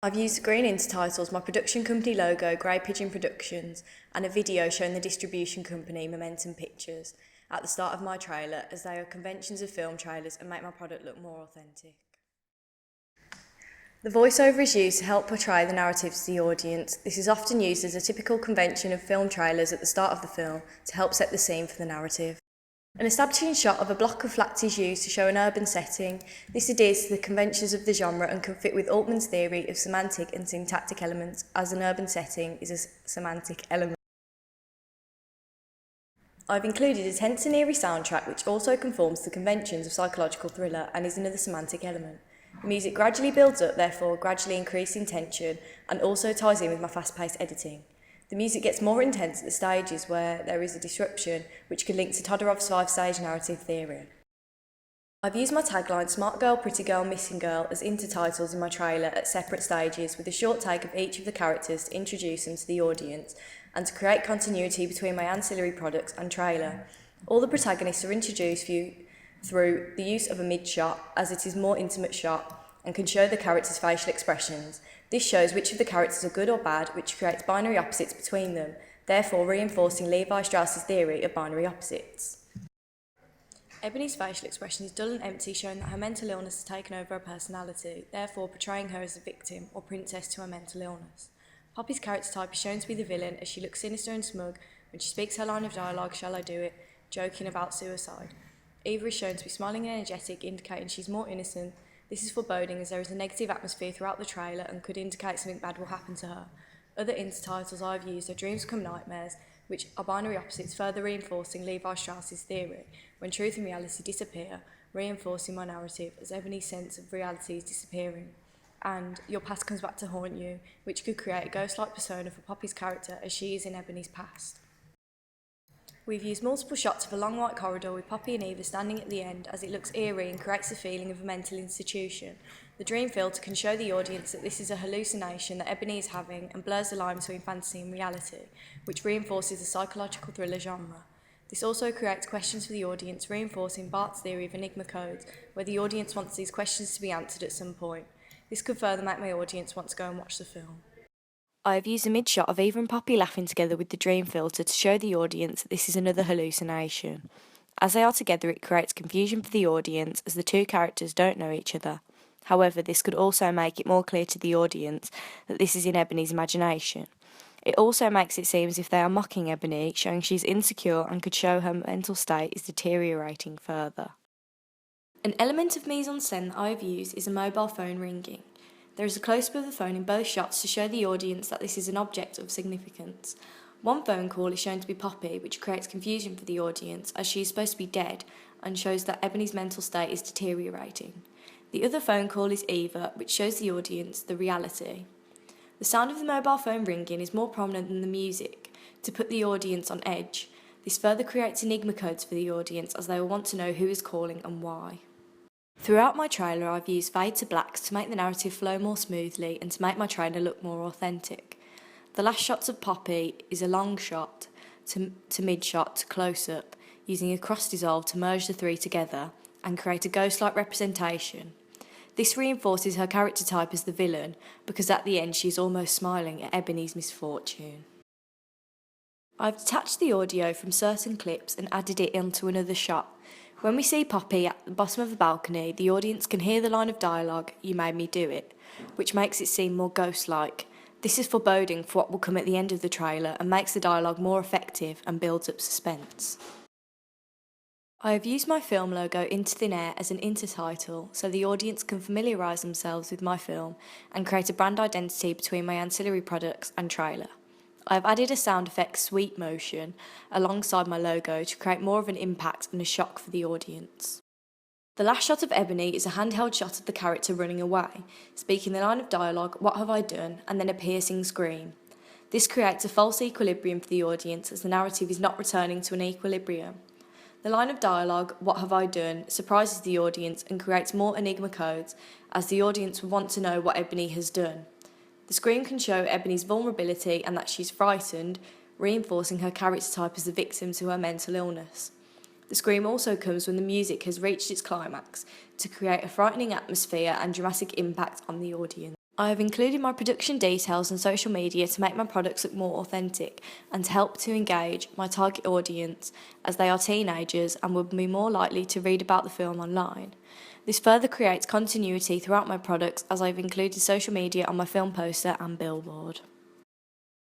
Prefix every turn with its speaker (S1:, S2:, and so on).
S1: I've used green intertitles, my production company logo, Grey Pigeon Productions, and a video showing the distribution company, Momentum Pictures, at the start of my trailer, as they are conventions of film trailers and make my product look more authentic. The voiceover is used to help portray the narrative to the audience. This is often used as a typical convention of film trailers at the start of the film to help set the scene for the narrative. An establishing shot of a block of flats is used to show an urban setting. This adheres to the conventions of the genre and can fit with Altman's theory of semantic and syntactic elements, as an urban setting is a semantic element. I've included a ancillary soundtrack which also conforms to the conventions of psychological thriller and is another semantic element. The music gradually builds up, therefore gradually increasing tension, and also ties in with my fast-paced editing. The music gets more intense at the stages where there is a disruption, which can link to Todorov's 5-stage narrative theory. I've used my tagline Smart Girl, Pretty Girl, Missing Girl as intertitles in my trailer at separate stages, with a short take of each of the characters to introduce them to the audience and to create continuity between my ancillary products and trailer. All the protagonists are introduced through the use of a mid-shot, as it is a more intimate shot and can show the characters' facial expressions. This shows which of the characters are good or bad, which creates binary opposites between them, therefore reinforcing Levi Strauss's theory of binary opposites. Ebony's facial expression is dull and empty, showing that her mental illness has taken over her personality, therefore portraying her as a victim or princess to her mental illness. Poppy's character type is shown to be the villain, as she looks sinister and smug when she speaks her line of dialogue, "Shall I do it?" joking about suicide. Eva is shown to be smiling and energetic, indicating she's more innocent. This is foreboding, as there is a negative atmosphere throughout the trailer and could indicate something bad will happen to her. Other intertitles I've used are Dreams Become Nightmares, which are binary opposites, further reinforcing Levi Strauss's theory, when truth and reality disappear, reinforcing my narrative as Ebony's sense of reality is disappearing. And Your Past Comes Back to Haunt You, which could create a ghost-like persona for Poppy's character as she is in Ebony's past. We've used multiple shots of a long white corridor with Poppy and Eva standing at the end, as it looks eerie and creates a feeling of a mental institution. The dream filter can show the audience that this is a hallucination that Ebony is having and blurs the line between fantasy and reality, which reinforces the psychological thriller genre. This also creates questions for the audience, reinforcing Bart's theory of enigma codes, where the audience wants these questions to be answered at some point. This could further make my audience want to go and watch the film. I have used a mid-shot of Eva and Poppy laughing together with the dream filter to show the audience that this is another hallucination. As they are together, it creates confusion for the audience, as the two characters don't know each other. However, this could also make it more clear to the audience that this is in Ebony's imagination. It also makes it seem as if they are mocking Ebony, showing she's insecure and could show her mental state is deteriorating further. An element of mise-en-scène that I have used is a mobile phone ringing. There is a close-up of the phone in both shots to show the audience that this is an object of significance. One phone call is shown to be Poppy, which creates confusion for the audience, as she is supposed to be dead, and shows that Ebony's mental state is deteriorating. The other phone call is Eva, which shows the audience the reality. The sound of the mobile phone ringing is more prominent than the music, to put the audience on edge. This further creates enigma codes for the audience, as they will want to know who is calling and why. Throughout my trailer, I've used fade to blacks to make the narrative flow more smoothly and to make my trailer look more authentic. The last shots of Poppy is a long shot to mid-shot to close-up, using a cross-dissolve to merge the three together and create a ghost-like representation. This reinforces her character type as the villain, because at the end she is almost smiling at Ebony's misfortune. I've detached the audio from certain clips and added it into another shot. When we see Poppy at the bottom of the balcony, the audience can hear the line of dialogue, "You made me do it," which makes it seem more ghost-like. This is foreboding for what will come at the end of the trailer and makes the dialogue more effective and builds up suspense. I have used my film logo Into Thin Air as an intertitle so the audience can familiarise themselves with my film and create a brand identity between my ancillary products and trailer. I have added a sound effect sweep motion alongside my logo to create more of an impact and a shock for the audience. The last shot of Ebony is a handheld shot of the character running away, speaking the line of dialogue, "What have I done?" and then a piercing scream. This creates a false equilibrium for the audience, as the narrative is not returning to an equilibrium. The line of dialogue, "What have I done?" surprises the audience and creates more enigma codes, as the audience will want to know what Ebony has done. The scream can show Ebony's vulnerability and that she's frightened, reinforcing her character type as the victim to her mental illness. The scream also comes when the music has reached its climax, to create a frightening atmosphere and dramatic impact on the audience. I have included my production details on social media to make my products look more authentic and to help to engage my target audience, as they are teenagers and would be more likely to read about the film online. This further creates continuity throughout my products, as I've included social media on my film poster and billboard.